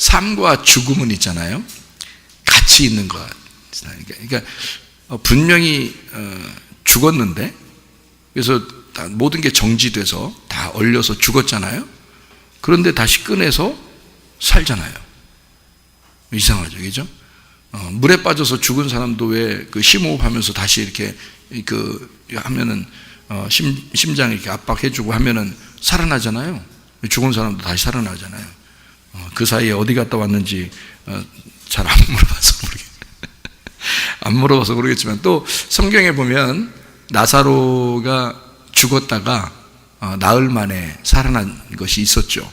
삶과 죽음은 있잖아요. 같이 있는 것. 그러니까 분명히 죽었는데, 그래서 모든 게 정지돼서 다 얼려서 죽었잖아요. 그런데 다시 꺼내서 살잖아요. 이상하죠, 그죠? 물에 빠져서 죽은 사람도 왜 그 심호흡하면서 다시 이렇게 하면은 심장 이렇게 압박해주고 하면은 살아나잖아요. 죽은 사람도 다시 살아나잖아요. 그 사이에 어디 갔다 왔는지 잘 안 물어봐서 안 물어봐서 모르겠지만, 또 성경에 보면 나사로가 죽었다가 나흘 만에 살아난 것이 있었죠.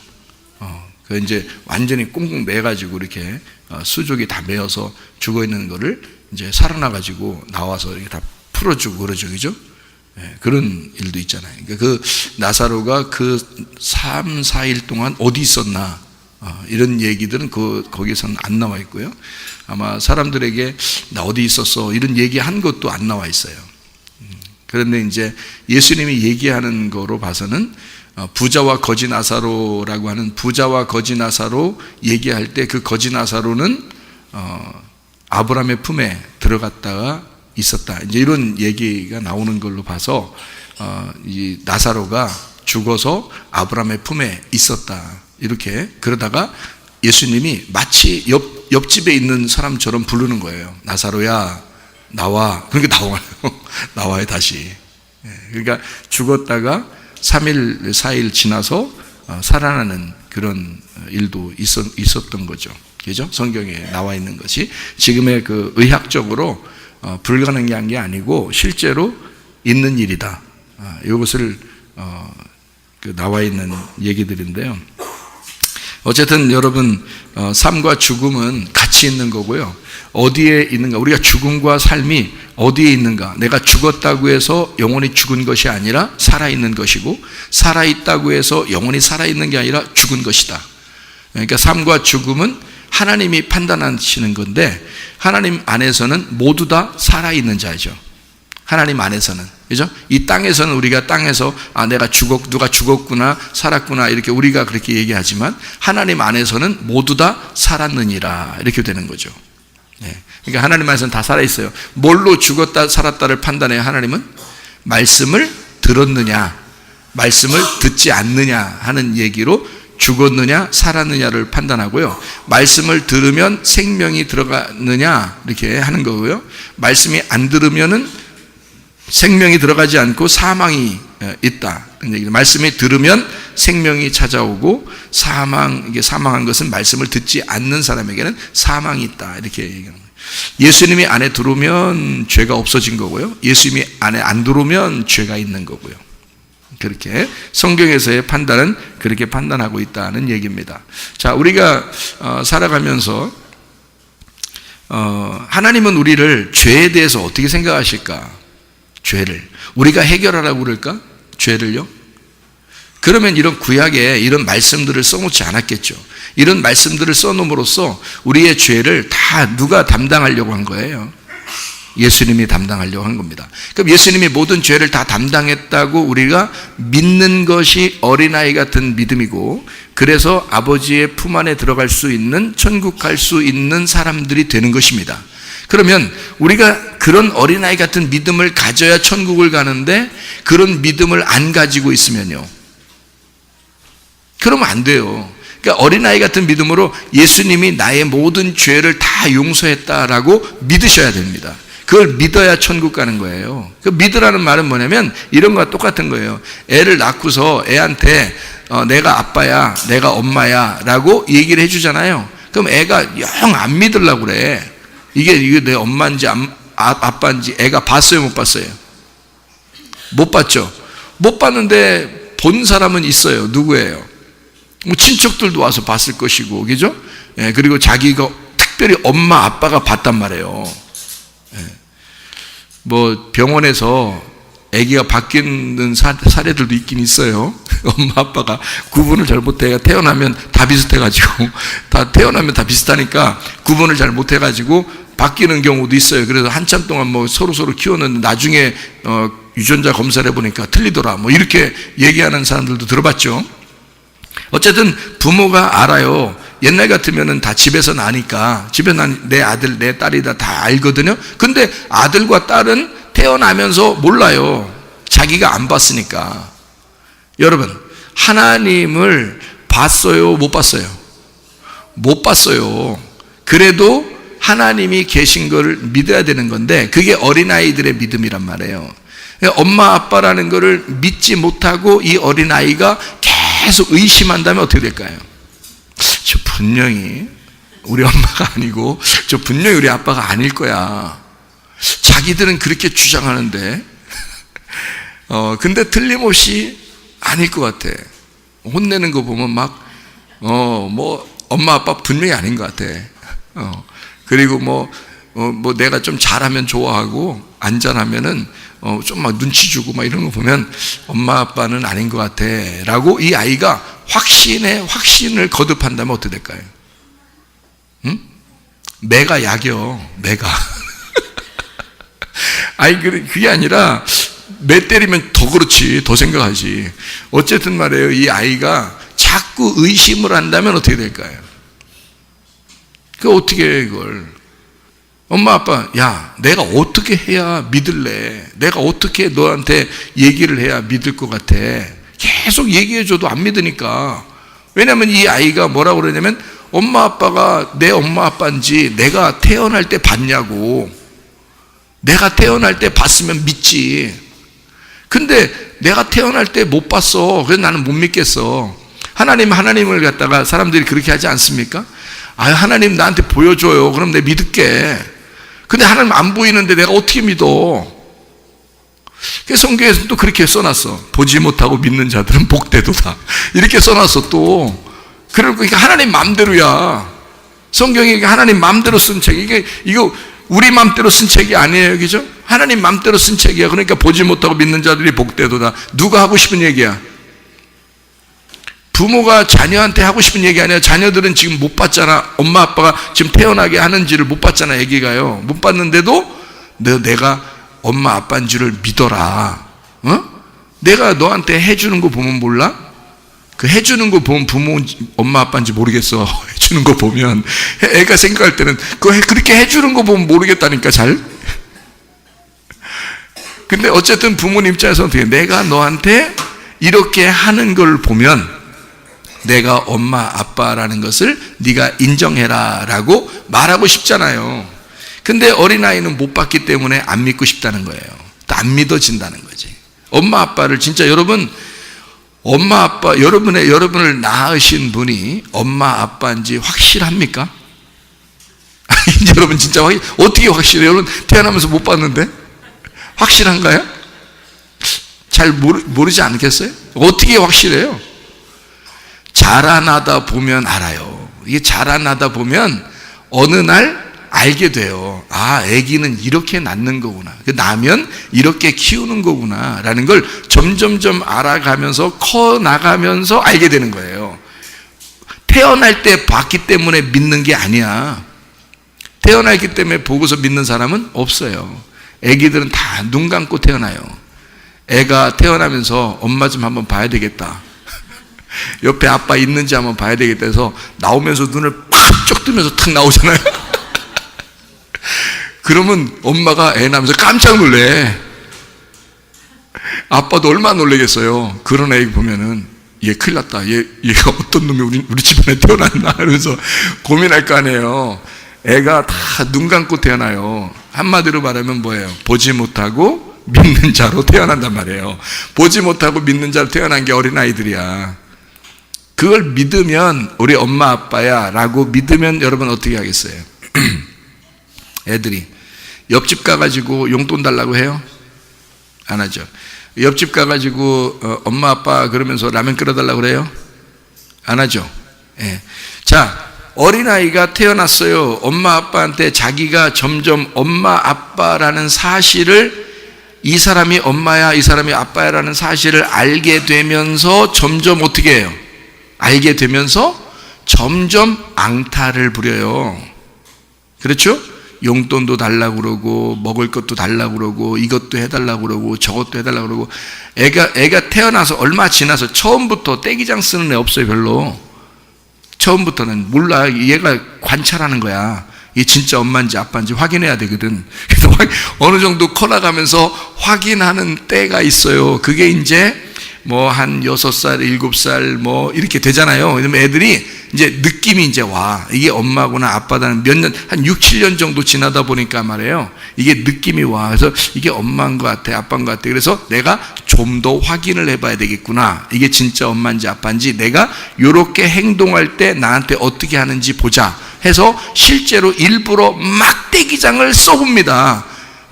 그 이제 완전히 꽁꽁 매가지고 이렇게 수족이 다 매어서 죽어 있는 거를 이제 살아나가지고 나와서 이렇게 다 풀어주고 그러죠, 그죠? 예, 그런 일도 있잖아요. 그러니까 그 나사로가 그 3, 4일 동안 어디 있었나, 이런 얘기들은 거기서는 안 나와 있고요. 아마 사람들에게 나 어디 있었어 이런 얘기 한 것도 안 나와 있어요. 그런데 이제 예수님이 얘기하는 거로 봐서는 부자와 거지 나사로라고 하는, 부자와 거지 나사로 얘기할 때 그 거지 나사로는 아브라함의 품에 들어갔다가 있었다, 이제 이런 얘기가 나오는 걸로 봐서 이 나사로가 죽어서 아브라함의 품에 있었다, 이렇게. 그러다가 예수님이 마치 옆집에 있는 사람처럼 부르는 거예요. 나사로야 나와. 그러니까 나와요. 나와요 다시. 그러니까 죽었다가 3일 4일 지나서 살아나는 그런 일도 있었던 거죠. 그죠? 성경에 나와 있는 것이 지금의 그 의학적으로 불가능한 게 아니고 실제로 있는 일이다. 이것을 나와 있는 얘기들인데요. 어쨌든 여러분, 삶과 죽음은 같이 있는 거고요. 어디에 있는가? 우리가 죽음과 삶이 어디에 있는가? 내가 죽었다고 해서 영원히 죽은 것이 아니라 살아있는 것이고, 살아있다고 해서 영원히 살아있는 게 아니라 죽은 것이다. 그러니까 삶과 죽음은 하나님이 판단하시는 건데, 하나님 안에서는 모두 다 살아있는 자죠. 하나님 안에서는, 그죠? 이 땅에서는 우리가 땅에서 누가 죽었구나, 살았구나, 이렇게 우리가 그렇게 얘기하지만, 하나님 안에서는 모두 다 살았느니라, 이렇게 되는 거죠. 그러니까 하나님 안에서는 다 살아있어요. 뭘로 죽었다 살았다를 판단해요? 하나님은 말씀을 들었느냐, 말씀을 듣지 않느냐 하는 얘기로 죽었느냐 살았느냐를 판단하고요. 말씀을 들으면 생명이 들어가느냐 이렇게 하는 거고요. 말씀이 안 들으면은 생명이 들어가지 않고 사망이 있다. 말씀이 들으면 생명이 찾아오고, 사망한 것은 말씀을 듣지 않는 사람에게는 사망이 있다, 이렇게 얘기하는 거예요. 예수님이 안에 들어오면 죄가 없어진 거고요. 예수님이 안에 안 들어오면 죄가 있는 거고요. 그렇게 성경에서의 판단은 그렇게 판단하고 있다는 얘기입니다. 자, 우리가 살아가면서 하나님은 우리를 죄에 대해서 어떻게 생각하실까? 죄를 우리가 해결하라고 그럴까? 죄를요? 그러면 이런 구약에 이런 말씀들을 써놓지 않았겠죠. 이런 말씀들을 써놓음으로써 우리의 죄를 다 누가 담당하려고 한 거예요? 예수님이 담당하려고 한 겁니다. 그럼 예수님이 모든 죄를 다 담당했다고 우리가 믿는 것이 어린아이 같은 믿음이고, 그래서 아버지의 품 안에 들어갈 수 있는, 천국 갈 수 있는 사람들이 되는 것입니다. 그러면 우리가 그런 어린아이 같은 믿음을 가져야 천국을 가는데, 그런 믿음을 안 가지고 있으면요, 그러면 안 돼요. 그러니까 어린아이 같은 믿음으로 예수님이 나의 모든 죄를 다 용서했다라고 믿으셔야 됩니다. 그걸 믿어야 천국 가는 거예요. 그 믿으라는 말은 뭐냐면 이런 거와 똑같은 거예요. 애를 낳고서 애한테 내가 아빠야, 내가 엄마야 라고 얘기를 해주잖아요. 그럼 애가 영 안 믿으려고 그래. 이게 내 엄마인지 아빠인지 애가 봤어요, 못 봤어요? 못 봤죠. 못 봤는데 본 사람은 있어요. 누구예요? 뭐 친척들도 와서 봤을 것이고, 그죠? 예, 그리고 자기가 특별히 엄마 아빠가 봤단 말이에요. 예. 뭐 병원에서 아기가 바뀌는 사례들도 있긴 있어요. 엄마 아빠가 구분을 잘 못해, 태어나면 다 비슷해가지고, 다 태어나면 다 비슷하니까 구분을 잘 못해가지고 바뀌는 경우도 있어요. 그래서 한참 동안 뭐 서로 키웠는데 나중에 유전자 검사를 해보니까 틀리더라, 뭐 이렇게 얘기하는 사람들도 들어봤죠. 어쨌든 부모가 알아요. 옛날 같으면은 다 집에서 나니까, 집에서 난 내 아들, 내 딸이다 다 알거든요. 근데 아들과 딸은 태어나면서 몰라요. 자기가 안 봤으니까. 여러분, 하나님을 봤어요? 못 봤어요? 못 봤어요. 그래도 하나님이 계신 걸 믿어야 되는 건데, 그게 어린아이들의 믿음이란 말이에요. 엄마 아빠라는 거를 믿지 못하고 이 어린아이가 계속 의심한다면 어떻게 될까요? 저 분명히 우리 엄마가 아니고 저 분명히 우리 아빠가 아닐 거야. 자기들은 그렇게 주장하는데 근데 틀림없이 아닐 것 같아. 혼내는 거 보면 막 뭐 엄마 아빠 분명히 아닌 것 같아. 그리고 뭐 내가 좀 잘하면 좋아하고 안 잘하면은 좀 막 눈치 주고 막 이런 거 보면 엄마 아빠는 아닌 것 같아 라고 이 아이가 확신을 거듭한다면 어떻게 될까요? 응? 매가 약이요. 매가 아니 그게 아니라 매 때리면 더 그렇지, 더 생각하지. 어쨌든 말이에요, 이 아이가 자꾸 의심을 한다면 어떻게 될까요? 그 어떻게 해 이걸? 엄마 아빠, 야, 내가 어떻게 해야 믿을래? 내가 어떻게 너한테 얘기를 해야 믿을 것 같아? 계속 얘기해줘도 안 믿으니까. 왜냐면 이 아이가 뭐라고 그러냐면 엄마 아빠가 내 엄마 아빠인지 내가 태어날 때 봤냐고. 내가 태어날 때 봤으면 믿지. 근데 내가 태어날 때 못 봤어. 그래서 나는 못 믿겠어. 하나님을 갖다가 사람들이 그렇게 하지 않습니까? 아, 하나님 나한테 보여줘요. 그럼 내가 믿을게. 근데 하나님 안 보이는데 내가 어떻게 믿어? 그래서 성경에서 또 그렇게 써놨어. 보지 못하고 믿는 자들은 복되도다. 이렇게 써놨어 또. 그러니까 하나님 맘대로야. 성경이 하나님 맘대로 쓴 책. 이거 우리 맘대로 쓴 책이 아니에요. 그죠? 하나님 맘대로 쓴 책이야. 그러니까 보지 못하고 믿는 자들이 복되도다. 누가 하고 싶은 얘기야? 부모가 자녀한테 하고 싶은 얘기 아니야. 자녀들은 지금 못 봤잖아. 엄마 아빠가 지금 태어나게 하는지를 못 봤잖아. 애기가요. 못 봤는데도 내가 엄마 아빠인 줄을 믿어라. 내가 너한테 해주는 거 보면 몰라? 그 해주는 거 보면 부모인지 엄마 아빠인지 모르겠어. 해주는 거 보면 애가 생각할 때는 그렇게 해주는 거 보면 모르겠다니까. 잘. 근데 어쨌든 부모님 입장에서 어떻게 내가 너한테 이렇게 하는 걸 보면 내가 엄마 아빠라는 것을 네가 인정해라 라고 말하고 싶잖아요. 근데 어린아이는 못 봤기 때문에 안 믿고 싶다는 거예요. 또 안 믿어진다는 거지. 엄마 아빠를 진짜 여러분, 엄마 아빠, 여러분을 낳으신 분이 엄마 아빠인지 확실합니까? 여러분 진짜 어떻게 확실해요? 여러분 태어나면서 못 봤는데 확실한가요? 잘 모르지 않겠어요? 어떻게 확실해요? 자라나다 보면 알아요. 이게 자라나다 보면 어느 날 알게 돼요. 아, 아기는 이렇게 낳는 거구나. 나면 이렇게 키우는 거구나. 라는 걸 점점점 알아가면서 커 나가면서 알게 되는 거예요. 태어날 때 봤기 때문에 믿는 게 아니야. 태어났기 때문에 보고서 믿는 사람은 없어요. 아기들은 다 눈 감고 태어나요. 애가 태어나면서 엄마 좀 한번 봐야 되겠다. 옆에 아빠 있는지 한번 봐야 되겠다 해서 나오면서 눈을 팍 뜨면서 탁 나오잖아요. 그러면 엄마가 애 낳으면서 깜짝 놀래. 아빠도 얼마나 놀라겠어요. 그런 애 보면은 얘 큰일 났다. 얘가 어떤 놈이 우리 집안에 태어났나 이러면서 고민할 거 아니에요. 애가 다 눈 감고 태어나요. 한마디로 말하면 뭐예요? 보지 못하고 믿는 자로 태어난단 말이에요. 보지 못하고 믿는 자로 태어난 게 어린아이들이야. 그걸 믿으면 우리 엄마 아빠야 라고 믿으면 여러분 어떻게 하겠어요? 애들이 옆집 가가지고 용돈 달라고 해요? 안 하죠. 옆집 가가지고 엄마 아빠 그러면서 라면 끓여달라고 그래요? 안 하죠. 예. 자, 어린아이가 태어났어요. 엄마 아빠한테 자기가 점점 엄마 아빠라는 사실을, 이 사람이 엄마야 이 사람이 아빠야 라는 사실을 알게 되면서 점점 어떻게 해요? 알게 되면서 점점 앙탈을 부려요. 그렇죠? 용돈도 달라고 그러고 먹을 것도 달라고 그러고 이것도 해달라고 그러고 저것도 해달라고 그러고. 애가 태어나서 얼마 지나서 처음부터 떼기장 쓰는 애 없어요. 별로. 처음부터는 몰라. 얘가 관찰하는 거야. 이게 진짜 엄마인지 아빠인지 확인해야 되거든. 그래서 어느 정도 커나가면서 확인하는 때가 있어요. 그게 이제 뭐 한 6살, 7살 뭐 이렇게 되잖아요. 왜냐면 애들이 이제 느낌이 이제 와. 이게 엄마구나 아빠다는 몇 년, 한 6, 7년 정도 지나다 보니까 말이에요. 이게 느낌이 와. 그래서 이게 엄마인 것 같아, 아빠인 것 같아. 그래서 내가 좀 더 확인을 해봐야 되겠구나. 이게 진짜 엄마인지 아빠인지 내가 이렇게 행동할 때 나한테 어떻게 하는지 보자 해서 실제로 일부러 막대기장을 써봅니다.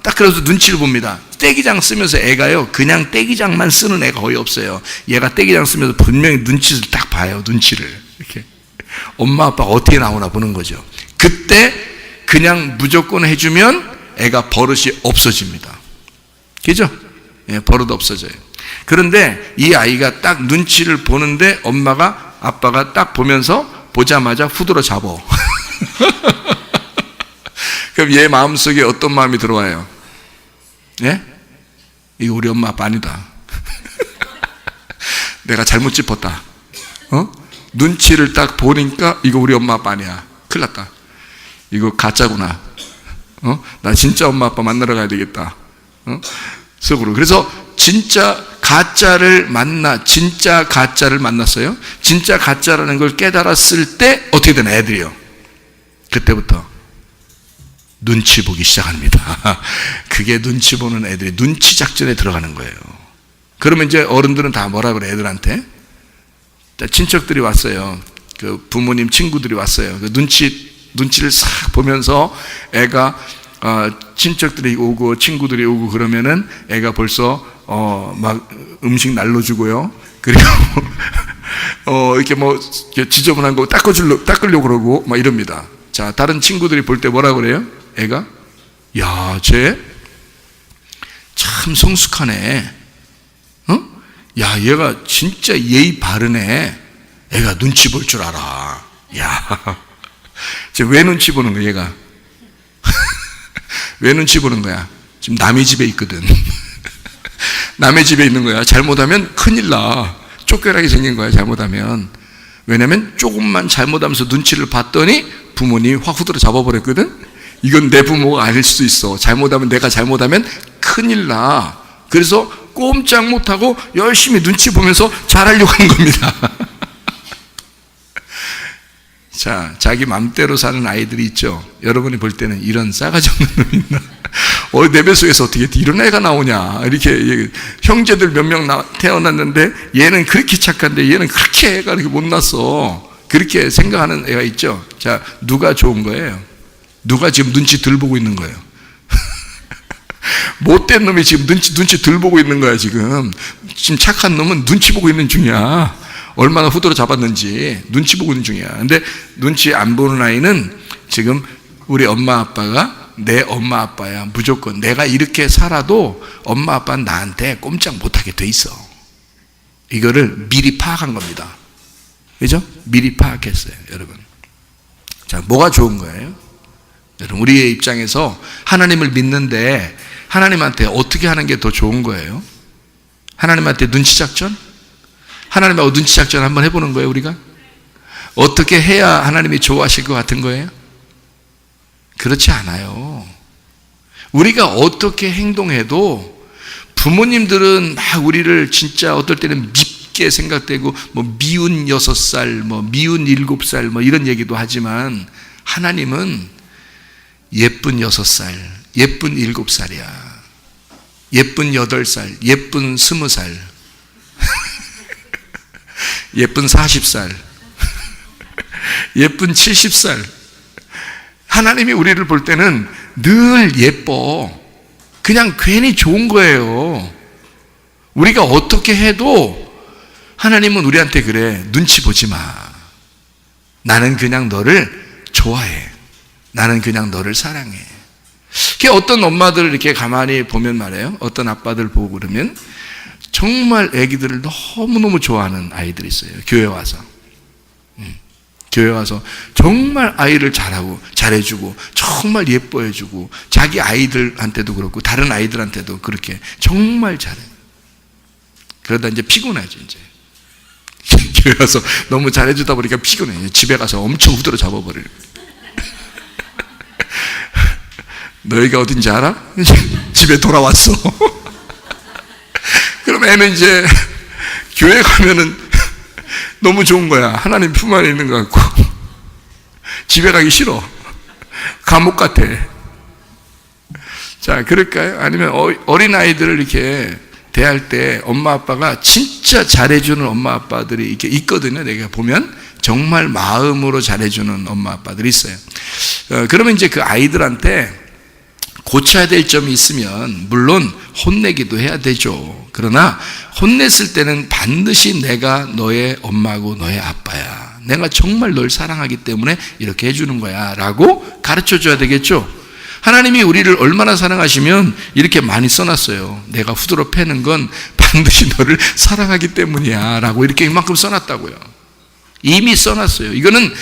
딱 그래서 눈치를 봅니다. 떼기장 쓰면서 애가요, 그냥 떼기장만 쓰는 애가 거의 없어요. 얘가 떼기장 쓰면서 분명히 눈치를 딱 봐요. 눈치를 이렇게 엄마 아빠가 어떻게 나오나 보는 거죠. 그때 그냥 무조건 해주면 애가 버릇이 없어집니다. 그죠? 예, 버릇 없어져요. 그런데 이 아이가 딱 눈치를 보는데 엄마가 아빠가 딱 보면서 보자마자 후들어 잡어. 그럼 얘 마음속에 어떤 마음이 들어와요? 예? 이거 우리 엄마 아빠 아니다. 내가 잘못 짚었다. 눈치를 딱 보니까 이거 우리 엄마 아빠 아니야. 큰일 났다. 이거 가짜구나. 나 진짜 엄마 아빠 만나러 가야 되겠다. 속으로. 그래서 진짜 가짜를 만났어요. 진짜 가짜라는 걸 깨달았을 때 어떻게 되나 애들이요. 그때부터 눈치 보기 시작합니다. 그게 눈치 보는 애들이 눈치 작전에 들어가는 거예요. 그러면 이제 어른들은 다 뭐라 그래, 애들한테? 친척들이 왔어요. 그 부모님 친구들이 왔어요. 그 눈치를 싹 보면서 애가 친척들이 오고 친구들이 오고 그러면은 애가 벌써 막 음식 날려주고요. 그리고 이렇게 뭐 지저분한 거 닦으려고 그러고 막 이럽니다. 자, 다른 친구들이 볼 때 뭐라 그래요? 애가, 야, 쟤 참 성숙하네. 야, 얘가 진짜 예의 바르네. 애가 눈치 볼 줄 알아. 야, 쟤 왜 눈치 보는 거야, 얘가? 왜 눈치 보는 거야? 지금 남의 집에 있거든. 남의 집에 있는 거야. 잘못하면 큰일 나. 쫓겨나게 생긴 거야, 잘못하면. 왜냐면 조금만 잘못하면서 눈치를 봤더니 부모님이 확 후들어 잡아버렸거든. 이건 내 부모가 아닐 수도 있어. 내가 잘못하면 큰일 나. 그래서 꼼짝 못하고 열심히 눈치 보면서 잘하려고 하는 겁니다. 자, 자기 맘대로 사는 아이들이 있죠. 여러분이 볼 때는 이런 싸가지 없는 놈 있나? 내 뱃속에서 어떻게 이런 애가 나오냐? 이렇게 형제들 몇 명 태어났는데 얘는 그렇게 착한데 얘는 그렇게 애가 이렇게 못났어. 그렇게 생각하는 애가 있죠. 자, 누가 좋은 거예요? 누가 지금 눈치 덜 보고 있는 거예요? 못된 놈이 지금 눈치 덜 보고 있는 거야, 지금. 지금 착한 놈은 눈치 보고 있는 중이야. 얼마나 후드로 잡았는지 눈치 보고 있는 중이야. 근데 눈치 안 보는 아이는 지금 우리 엄마 아빠가 내 엄마 아빠야. 무조건 내가 이렇게 살아도 엄마 아빠는 나한테 꼼짝 못하게 돼 있어. 이거를 미리 파악한 겁니다. 그죠? 미리 파악했어요, 여러분. 자, 뭐가 좋은 거예요? 여러분, 우리의 입장에서 하나님을 믿는데 하나님한테 어떻게 하는 게 더 좋은 거예요? 하나님한테 눈치 작전? 하나님하고 눈치 작전 한번 해보는 거예요, 우리가? 어떻게 해야 하나님이 좋아하실 것 같은 거예요? 그렇지 않아요. 우리가 어떻게 행동해도 부모님들은 막 우리를 진짜 어떨 때는 밉게 생각되고 뭐 미운 6살, 뭐 미운 7살 뭐 이런 얘기도 하지만 하나님은 예쁜 6살, 예쁜 7살이야. 예쁜 8살, 예쁜 20살, 예쁜 40살, 예쁜 70살. 하나님이 우리를 볼 때는 늘 예뻐. 그냥 괜히 좋은 거예요. 우리가 어떻게 해도 하나님은 우리한테 그래. 눈치 보지 마. 나는 그냥 너를 좋아해. 나는 그냥 너를 사랑해. 어떤 엄마들을 이렇게 가만히 보면 말이에요. 어떤 아빠들 보고 그러면 정말 아기들을 너무너무 좋아하는 아이들이 있어요. 교회 와서. 교회 와서 정말 아이를 잘해주고 정말 예뻐해주고 자기 아이들한테도 그렇고 다른 아이들한테도 그렇게 정말 잘해. 그러다 이제 피곤하죠. 이제 교회 와서 너무 잘해주다 보니까 피곤해. 집에 가서 엄청 후드려 잡아버려요. 너희가 어딘지 알아? 집에 돌아왔어. 그럼 애는 이제 교회 가면은 너무 좋은 거야. 하나님 품 안에 있는 것 같고. 집에 가기 싫어. 감옥 같아. 자, 그럴까요? 아니면 어린아이들을 이렇게 대할 때 엄마 아빠가 진짜 잘해주는 엄마 아빠들이 이렇게 있거든요. 내가 보면 정말 마음으로 잘해주는 엄마 아빠들이 있어요. 그러면 이제 그 아이들한테 고쳐야 될 점이 있으면 물론 혼내기도 해야 되죠. 그러나 혼냈을 때는 반드시 내가 너의 엄마고 너의 아빠야. 내가 정말 널 사랑하기 때문에 이렇게 해주는 거야 라고 가르쳐줘야 되겠죠. 하나님이 우리를 얼마나 사랑하시면 이렇게 많이 써놨어요. 내가 후드로 패는 건 반드시 너를 사랑하기 때문이야 라고 이렇게 이만큼 써놨다고요. 이미 써놨어요. 이거는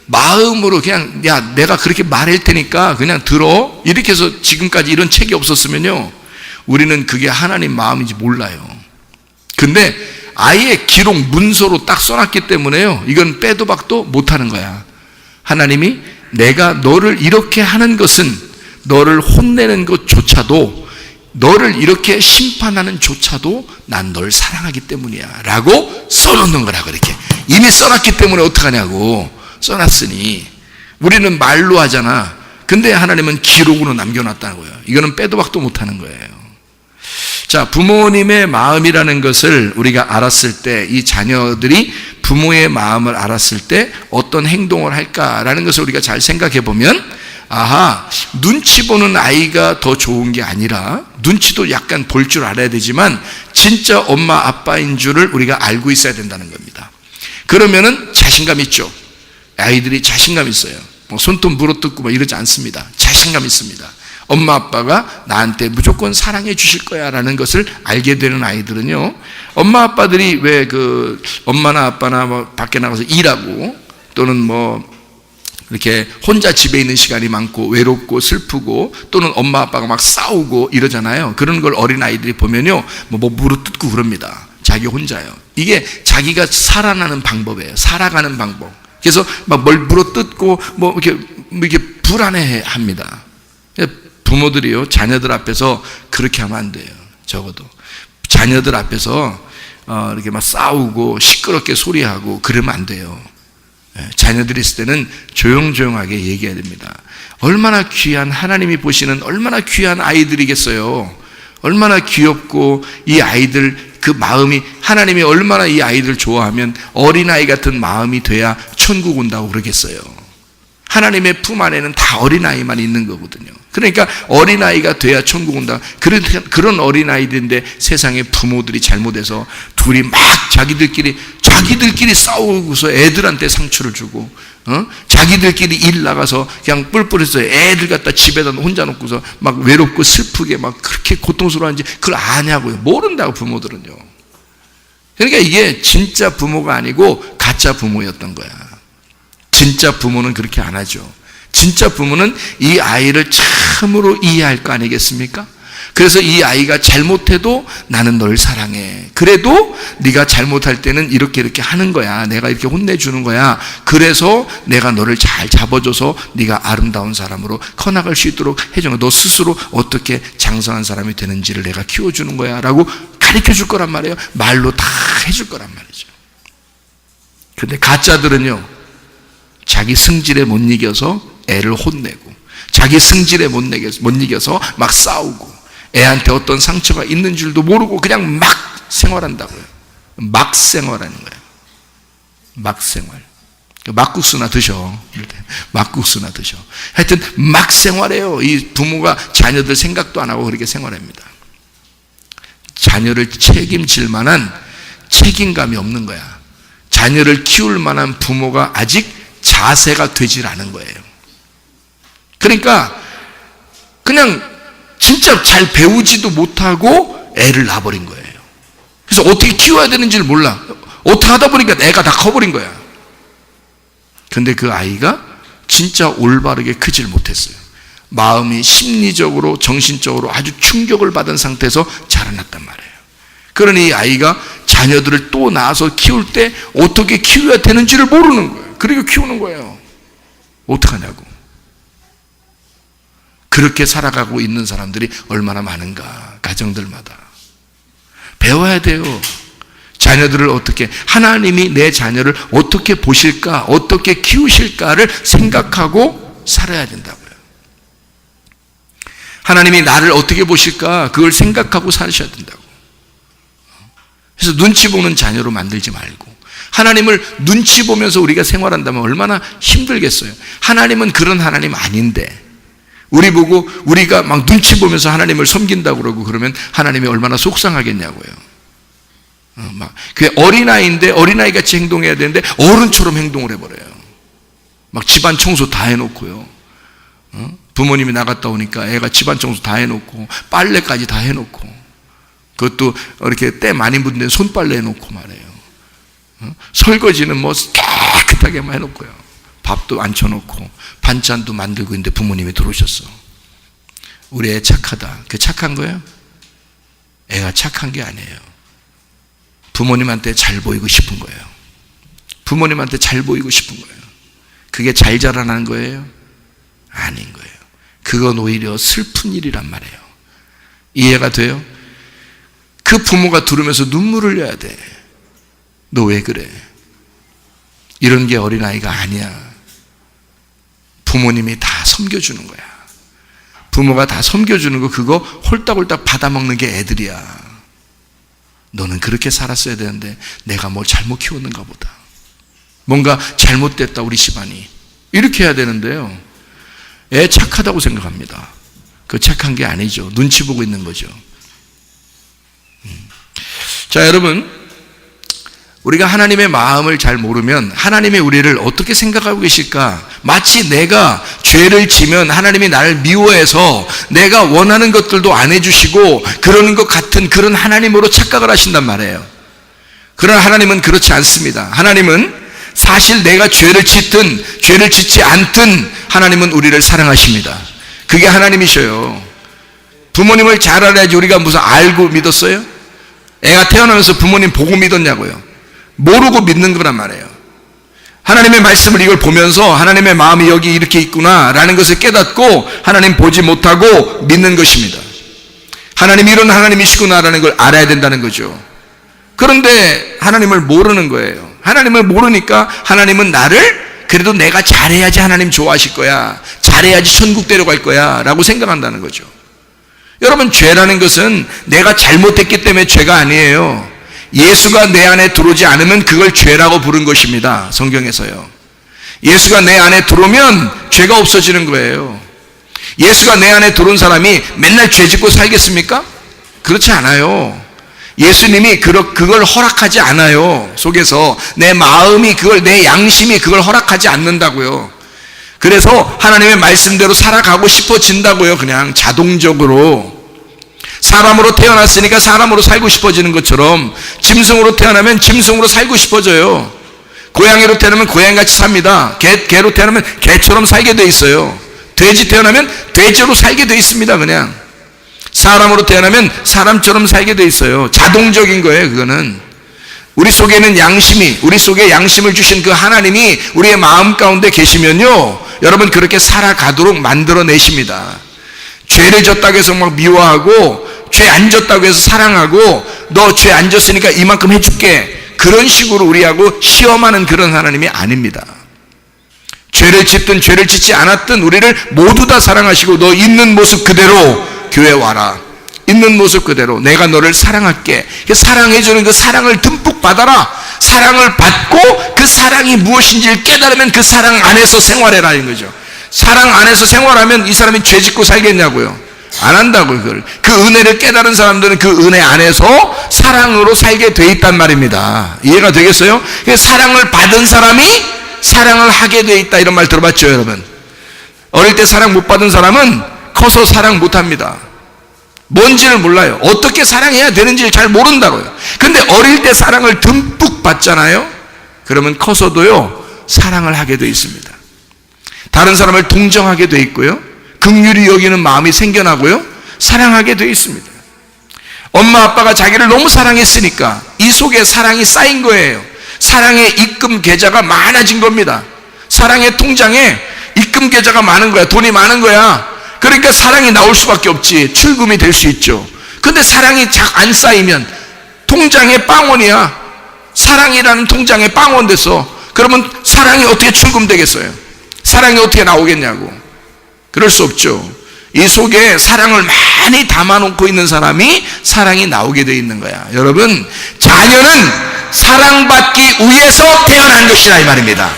마음으로 그냥 야 내가 그렇게 말할 테니까 그냥 들어 이렇게 해서 지금까지 이런 책이 없었으면요 우리는 그게 하나님 마음인지 몰라요. 근데 아예 기록 문서로 딱 써놨기 때문에요 이건 빼도 박도 못하는 거야. 하나님이 내가 너를 이렇게 하는 것은 너를 혼내는 것조차도 너를 이렇게 심판하는 조차도 난 널 사랑하기 때문이야 라고 써놓는 거라고. 이렇게 이미 써놨기 때문에 어떡하냐고. 써놨으니 우리는 말로 하잖아. 근데 하나님은 기록으로 남겨놨다는 거예요. 이거는 빼도 박도 못하는 거예요. 자, 부모님의 마음이라는 것을 우리가 알았을 때 이 자녀들이 부모의 마음을 알았을 때 어떤 행동을 할까라는 것을 우리가 잘 생각해 보면 아하, 눈치 보는 아이가 더 좋은 게 아니라 눈치도 약간 볼 줄 알아야 되지만 진짜 엄마 아빠인 줄을 우리가 알고 있어야 된다는 겁니다. 그러면은 자신감 있죠. 아이들이 자신감 있어요. 뭐 손톱 물어뜯고 뭐 이러지 않습니다. 자신감 있습니다. 엄마 아빠가 나한테 무조건 사랑해 주실 거야 라는 것을 알게 되는 아이들은요 엄마 아빠들이 왜 그 엄마나 아빠나 뭐 밖에 나가서 일하고 또는 뭐 이렇게 혼자 집에 있는 시간이 많고 외롭고 슬프고 또는 엄마 아빠가 막 싸우고 이러잖아요. 그런 걸 어린아이들이 보면요 뭐 물어뜯고 그럽니다. 자기 혼자요. 이게 자기가 살아나는 방법이에요. 살아가는 방법. 그래서 막 뭘 물어뜯고 뭐 이렇게 불안해 합니다. 부모들이요 자녀들 앞에서 그렇게 하면 안 돼요. 적어도 자녀들 앞에서 이렇게 막 싸우고 시끄럽게 소리하고 그러면 안 돼요. 자녀들이 있을 때는 조용조용하게 얘기해야 됩니다. 얼마나 귀한 하나님이 보시는 얼마나 귀한 아이들이겠어요. 얼마나 귀엽고 이 아이들 그 마음이 하나님이 얼마나 이 아이들 좋아하면 어린아이 같은 마음이 돼야 천국 온다고 그러겠어요. 하나님의 품 안에는 다 어린아이만 있는 거거든요. 그러니까 어린아이가 돼야 천국 온다. 그런 어린아이들인데 세상에 부모들이 잘못해서 둘이 막 자기들끼리 싸우고서 애들한테 상처를 주고 자기들끼리 일 나가서 그냥 뿔뿔해서 애들 갖다 집에다 혼자 놓고서 막 외롭고 슬프게 막 그렇게 고통스러운지 그걸 아냐고요. 모른다고 부모들은요. 그러니까 이게 진짜 부모가 아니고 가짜 부모였던 거야. 진짜 부모는 그렇게 안 하죠. 진짜 부모는 이 아이를 참으로 이해할 거 아니겠습니까? 그래서 이 아이가 잘못해도 나는 널 사랑해. 그래도 네가 잘못할 때는 이렇게 하는 거야. 내가 이렇게 혼내주는 거야. 그래서 내가 너를 잘 잡아줘서 네가 아름다운 사람으로 커나갈 수 있도록 해주는 거야. 너 스스로 어떻게 장성한 사람이 되는지를 내가 키워주는 거야 라고 가르쳐줄 거란 말이에요. 말로 다 해줄 거란 말이죠. 근데 가짜들은요 자기 승질에 못 이겨서 애를 혼내고 자기 승질에 못 이겨서 막 싸우고 애한테 어떤 상처가 있는 줄도 모르고 그냥 막 생활한다고요. 막 생활하는 거예요. 막 생활. 막국수나 드셔. 막국수나 드셔. 하여튼 막 생활해요. 이 부모가 자녀들 생각도 안 하고 그렇게 생활합니다. 자녀를 책임질 만한 책임감이 없는 거야. 자녀를 키울 만한 부모가 아직 자세가 되질 않은 거예요. 그러니까 그냥 진짜 잘 배우지도 못하고 애를 낳아버린 거예요. 그래서 어떻게 키워야 되는지를 몰라. 어떻게 하다 보니까 애가 다 커버린 거야. 근데 그 아이가 진짜 올바르게 크질 못했어요. 마음이 심리적으로 정신적으로 아주 충격을 받은 상태에서 자라났단 말이에요. 그러니 아이가 자녀들을 또 낳아서 키울 때 어떻게 키워야 되는지를 모르는 거예요. 그리고 키우는 거예요. 어떡하냐고. 그렇게 살아가고 있는 사람들이 얼마나 많은가, 가정들마다. 배워야 돼요. 자녀들을 어떻게, 하나님이 내 자녀를 어떻게 보실까, 어떻게 키우실까를 생각하고 살아야 된다고요. 하나님이 나를 어떻게 보실까, 그걸 생각하고 사셔야 된다고. 그래서 눈치 보는 자녀로 만들지 말고, 하나님을 눈치 보면서 우리가 생활한다면 얼마나 힘들겠어요. 하나님은 그런 하나님 아닌데, 우리 보고 우리가 막 눈치 보면서 하나님을 섬긴다고 그러고 그러면 하나님이 얼마나 속상하겠냐고요. 그 어린아이인데 어린아이 같이 행동해야 되는데 어른처럼 행동을 해버려요. 막 집안 청소 다 해놓고요. 부모님이 나갔다 오니까 애가 집안 청소 다 해놓고 빨래까지 다 해놓고, 그것도 이렇게 때 많이 묻는 손빨래 해놓고 말해요. 설거지는 뭐 깨끗하게만 해놓고요. 밥도 앉혀놓고 반찬도 만들고 있는데 부모님이 들어오셨어. 우리 애 착하다. 그 착한 거예요? 애가 착한 게 아니에요. 부모님한테 잘 보이고 싶은 거예요. 부모님한테 잘 보이고 싶은 거예요. 그게 잘 자라나는 거예요? 아닌 거예요. 그건 오히려 슬픈 일이란 말이에요. 이해가 돼요? 그 부모가 들으면서 눈물을 흘려야 돼. 너 왜 그래? 이런 게 어린아이가 아니야. 부모님이 다 섬겨주는 거야. 부모가 다 섬겨주는 거, 그거 홀딱홀딱 받아먹는 게 애들이야. 너는 그렇게 살았어야 되는데 내가 뭘 잘못 키웠는가 보다. 뭔가 잘못됐다 우리 집안이. 이렇게 해야 되는데요. 애 착하다고 생각합니다. 그 착한 게 아니죠. 눈치 보고 있는 거죠. 자, 여러분, 우리가 하나님의 마음을 잘 모르면 하나님이 우리를 어떻게 생각하고 계실까? 마치 내가 죄를 지면 하나님이 나를 미워해서 내가 원하는 것들도 안 해주시고 그러는 것 같은 그런 하나님으로 착각을 하신단 말이에요. 그러나 하나님은 그렇지 않습니다. 하나님은 사실 내가 죄를 짓든 죄를 짓지 않든 하나님은 우리를 사랑하십니다. 그게 하나님이셔요. 부모님을 잘 알아야지 우리가 무슨 알고 믿었어요? 애가 태어나면서 부모님 보고 믿었냐고요? 모르고 믿는 거란 말이에요. 하나님의 말씀을 이걸 보면서 하나님의 마음이 여기 이렇게 있구나 라는 것을 깨닫고 하나님 보지 못하고 믿는 것입니다. 하나님이 이런 하나님이시구나 라는 걸 알아야 된다는 거죠. 그런데 하나님을 모르는 거예요. 하나님을 모르니까 하나님은 나를 그래도 내가 잘해야지 하나님 좋아하실 거야, 잘해야지 천국 데려갈 거야 라고 생각한다는 거죠. 여러분, 죄라는 것은 내가 잘못했기 때문에 죄가 아니에요. 예수가 내 안에 들어오지 않으면 그걸 죄라고 부른 것입니다. 성경에서요. 예수가 내 안에 들어오면 죄가 없어지는 거예요. 예수가 내 안에 들어온 사람이 맨날 죄 짓고 살겠습니까? 그렇지 않아요. 예수님이 그걸 허락하지 않아요. 속에서 내 마음이 그걸, 내 양심이 그걸 허락하지 않는다고요. 그래서 하나님의 말씀대로 살아가고 싶어진다고요. 그냥 자동적으로. 사람으로 태어났으니까 사람으로 살고 싶어지는 것처럼 짐승으로 태어나면 짐승으로 살고 싶어져요. 고양이로 태어나면 고양이같이 삽니다. 개로 태어나면 개처럼 살게 돼 있어요. 돼지 태어나면 돼지로 살게 돼 있습니다. 그냥 사람으로 태어나면 사람처럼 살게 돼 있어요. 자동적인 거예요. 그거는 우리 속에는 양심이, 우리 속에 양심을 주신 그 하나님이 우리의 마음 가운데 계시면요, 여러분 그렇게 살아가도록 만들어내십니다. 죄를 졌다고 해서 막 미워하고 죄 안 졌다고 해서 사랑하고 너 죄 안 졌으니까 이만큼 해줄게, 그런 식으로 우리하고 시험하는 그런 하나님이 아닙니다. 죄를 짓든 죄를 짓지 않았든 우리를 모두 다 사랑하시고 너 있는 모습 그대로 교회 와라. 있는 모습 그대로 내가 너를 사랑할게. 사랑해주는 그 사랑을 듬뿍 받아라. 사랑을 받고 그 사랑이 무엇인지를 깨달으면 그 사랑 안에서 생활해라는 거죠. 사랑 안에서 생활하면 이 사람이 죄 짓고 살겠냐고요? 안 한다고요. 그걸. 그 은혜를 깨달은 사람들은 그 은혜 안에서 사랑으로 살게 돼 있단 말입니다. 이해가 되겠어요? 사랑을 받은 사람이 사랑을 하게 돼 있다, 이런 말 들어봤죠, 여러분? 어릴 때 사랑 못 받은 사람은 커서 사랑 못 합니다. 뭔지를 몰라요. 어떻게 사랑해야 되는지를 잘 모른다고요. 근데 어릴 때 사랑을 듬뿍 받잖아요? 그러면 커서도요, 사랑을 하게 돼 있습니다. 다른 사람을 동정하게 돼 있고요, 긍휼히 여기는 마음이 생겨나고요, 사랑하게 돼 있습니다. 엄마 아빠가 자기를 너무 사랑했으니까 이 속에 사랑이 쌓인 거예요. 사랑의 입금 계좌가 많아진 겁니다. 사랑의 통장에 입금 계좌가 많은 거야. 돈이 많은 거야. 그러니까 사랑이 나올 수밖에 없지. 출금이 될 수 있죠. 근데 사랑이 안 쌓이면 통장에 빵원이야. 사랑이라는 통장에 빵원 돼서 그러면 사랑이 어떻게 출금되겠어요? 사랑이 어떻게 나오겠냐고. 그럴 수 없죠. 이 속에 사랑을 많이 담아놓고 있는 사람이 사랑이 나오게 돼 있는 거야. 여러분, 자녀는 사랑받기 위해서 태어난 것이라 이 말입니다.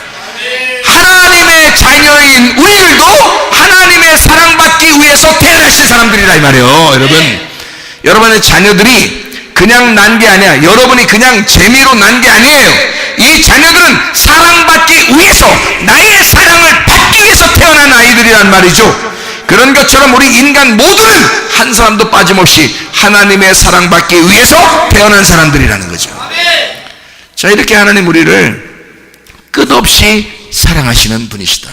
하나님의 자녀인 우리들도 하나님의 사랑받기 위해서 태어나신 사람들이라 이 말이에요. 여러분의 자녀들이 그냥 난 게 아니야. 여러분이 그냥 재미로 난 게 아니에요. 이 자녀들은 사랑받기 위해서, 나의 사랑을 받기 위해서 태어난 아이들이란 말이죠. 그런 것처럼 우리 인간 모두는 한 사람도 빠짐없이 하나님의 사랑받기 위해서 태어난 사람들이라는 거죠. 자, 이렇게 하나님 우리를 끝없이 사랑하시는 분이시다.